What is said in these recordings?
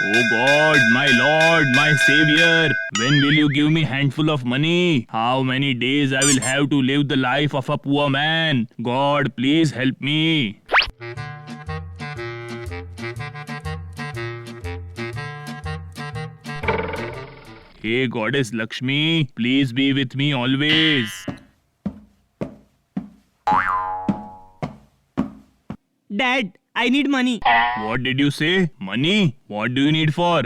Oh God, my Lord, my Savior, when will you give me handful of money? How many days I will have to live the life of a poor man? God, please help me. Hey Goddess Lakshmi, please be with me always. Dad, I need money. What did you say? Money? What do you need for?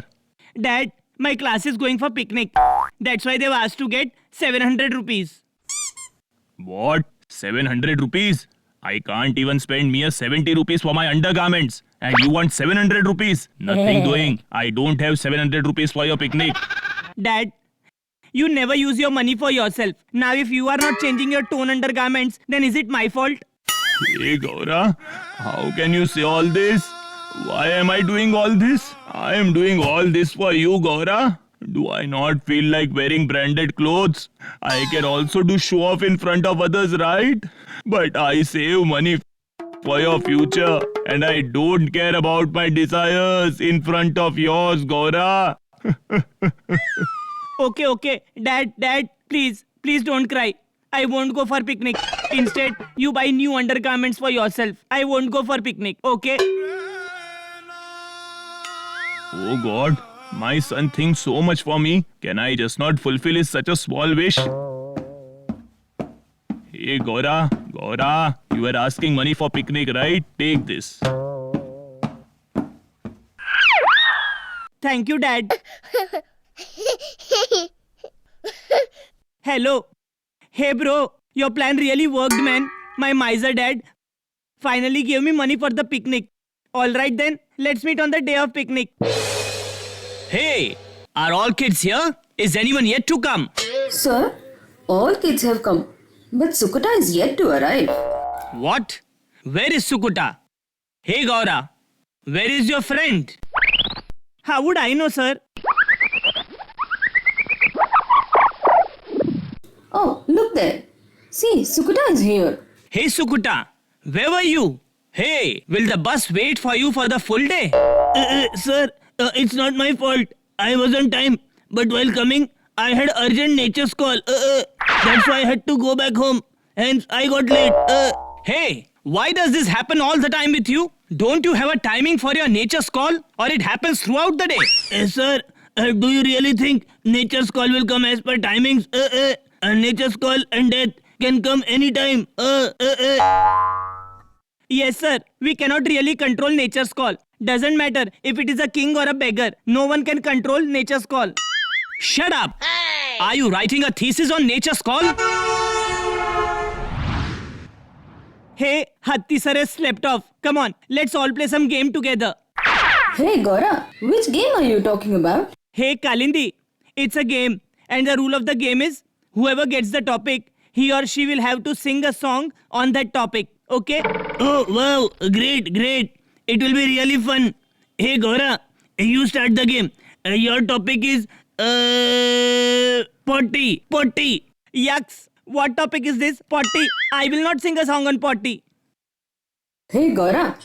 Dad, my class is going for picnic. That's why they've asked to get 700 rupees. What? 700 rupees? I can't even spend mere 70 rupees for my undergarments. And you want 700 rupees? Nothing doing. I don't have 700 rupees for your picnic. Dad, you never use your money for yourself. Now if you are not changing your torn undergarments, then is it my fault? Hey Gaura, how can you say all this? Why am I doing all this? I am doing all this for you, Gaura. Do I not feel like wearing branded clothes? I can also do show off in front of others, right? But I save money for your future and I don't care about my desires in front of yours, Gaura. Okay. Dad, please don't cry. I won't go for picnic. Instead, you buy new undergarments for yourself. I won't go for picnic, okay? Oh God, my son thinks so much for me. Can I just not fulfill his such a small wish? Hey Gaura, you were asking money for picnic, right? Take this. Thank you, Dad. Hello. Hey bro, your plan really worked, man. My miser dad finally gave me money for the picnic. Alright then, let's meet on the day of picnic. Hey, are all kids here? Is anyone yet to come? Sir, all kids have come, but Sukata is yet to arrive. What? Where is Sukuta? Hey Gaura, where is your friend? How would I know, sir? Oh, look there. See, Sukata is here. Hey Sukuta, where were you? Hey, will the bus wait for you for the full day? Sir, it's not my fault. I was on time. But while coming, I had urgent nature's call. That's why I had to go back home. Hence, I got late. Hey, why does this happen all the time with you? Don't you have a timing for your nature's call or it happens throughout the day? Sir, do you really think nature's call will come as per timings? Nature's call and death can come anytime. Yes, sir. We cannot really control nature's call. Doesn't matter if it is a king or a beggar. No one can control nature's call. Shut up! Hey. Are you writing a thesis on nature's call? Hey, Hatti sir has slept off. Come on, let's all play some game together. Hey Gaura, which game are you talking about? Hey Kalindi, it's a game and the rule of the game is whoever gets the topic, he or she will have to sing a song on that topic. Okay? Oh wow, great. It will be really fun. Hey Gaura, you start the game. Your topic is potty. Yucks. What topic is this? Potty. I will not sing a song on potty. Hey Gaura,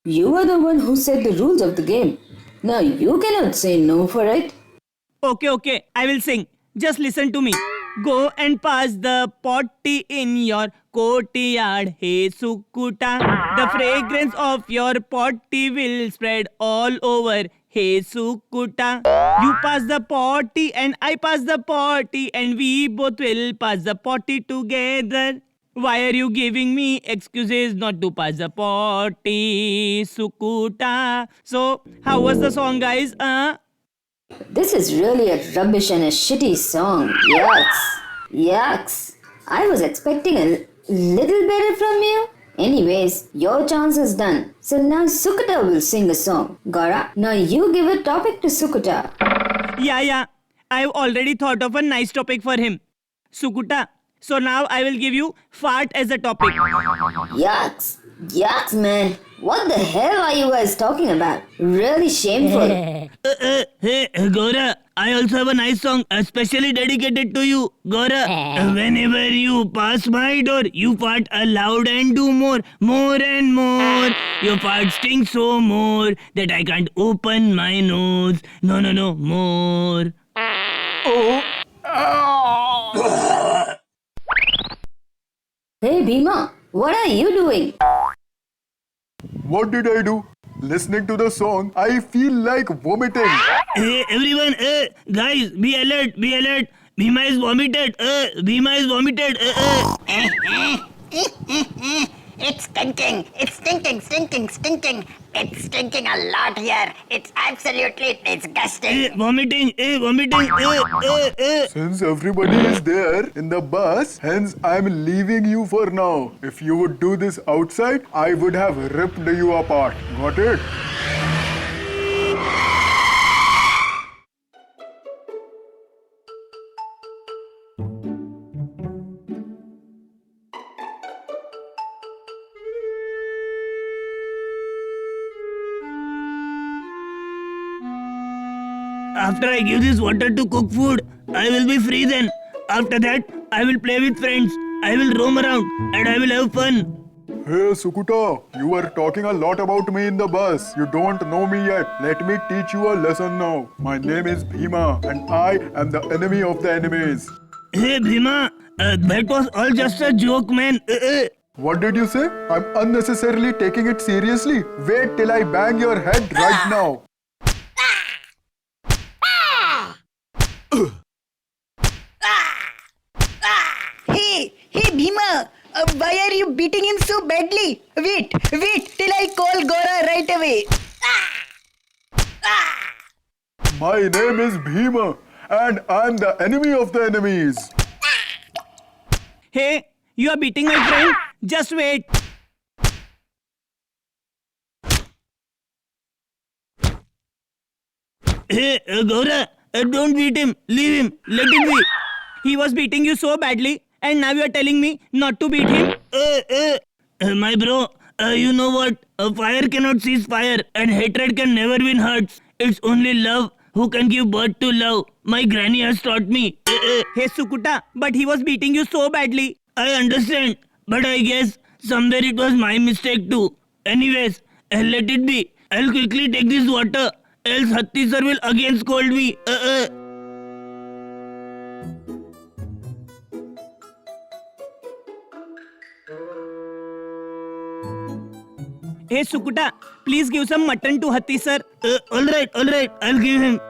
you are the one who set the rules of the game. Now you cannot say no for it. Okay. I will sing. Just listen to me. Go and pass the potty in your courtyard, hey Sukuta. The fragrance of your potty will spread all over, hey Sukuta. You pass the potty and I pass the potty and we both will pass the potty together. Why are you giving me excuses not to pass the potty, Sukuta? So, how was the song, guys? This is really a rubbish and a shitty song. Yucks. I was expecting a little better from you. Anyways, your chance is done. So now Sukata will sing a song. Gaura, now you give a topic to Sukata. Yeah. I've already thought of a nice topic for him. Sukuta. So now I will give you fart as a topic. Yucks, man. What the hell are you guys talking about? Really shameful. Hey, Gaura, I also have a nice song, especially dedicated to you, Gora. Whenever you pass my door, you fart aloud and do more and more. Your fart stinks so more that I can't open my nose. No, more. Hey Bhima, what are you doing? What did I do? Listening to the song, I feel like vomiting. Hey, everyone, guys, be alert. Bhima is vomited. It's stinking. It's stinking. It's stinking a lot here. It's absolutely disgusting. Vomiting. Since everybody is there in the bus, hence I'm leaving you for now. If you would do this outside, I would have ripped you apart. Got it? After I give this water to cook food, I will be free then. After that, I will play with friends. I will roam around and I will have fun. Hey Sukuta, you were talking a lot about me in the bus. You don't know me yet. Let me teach you a lesson now. My name is Bhima and I am the enemy of the enemies. Hey Bhima, that was all just a joke, man. What did you say? I'm unnecessarily taking it seriously. Wait till I bang your head right now. Hey, Bhima, why are you beating him so badly? Wait till I call Gora right away. My name is Bhima and I'm the enemy of the enemies. Hey, you are beating my friend? Just wait. Hey, Gora, don't beat him. Leave him. Let him be. He was beating you so badly, and now you are telling me not to beat him? My bro, you know what? Fire cannot cease fire, and hatred can never win hearts. It's only love who can give birth to love. My granny has taught me. Hey, Sukuta, but he was beating you so badly. I understand, but I guess somewhere it was my mistake too. Anyways, let it be. I'll quickly take this water, else Hatti sir will again scold me. Hey Sukuta, please give some mutton to Hatti sir. Alright, I'll give him.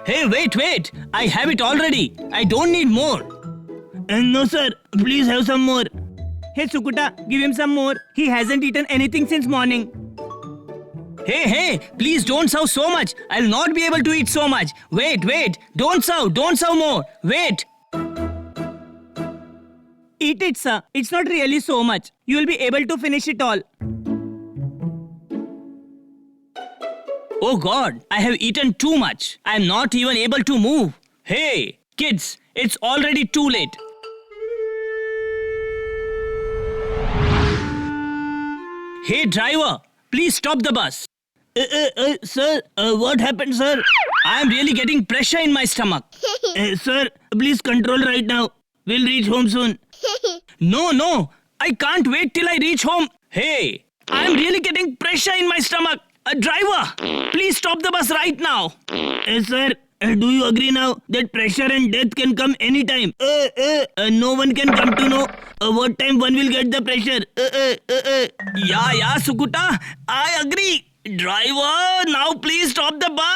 Hey, wait. I have it already. I don't need more. No sir, please have some more. Hey Sukuta, give him some more. He hasn't eaten anything since morning. Hey, please don't serve so much. I'll not be able to eat so much. Wait. Don't serve more. Wait. Eat it, sir. It's not really so much. You will be able to finish it all. Oh God, I have eaten too much. I am not even able to move. Hey, kids, it's already too late. Hey driver, please stop the bus. Sir, what happened, sir? I am really getting pressure in my stomach. Sir, please control right now. We'll reach home soon. No, I can't wait till I reach home. Hey, I am really getting pressure in my stomach. Driver, please stop the bus right now. Sir, do you agree now that pressure and death can come anytime? No one can come to know what time one will get the pressure. Yeah, Sukuta, I agree. Driver, now please stop the bus.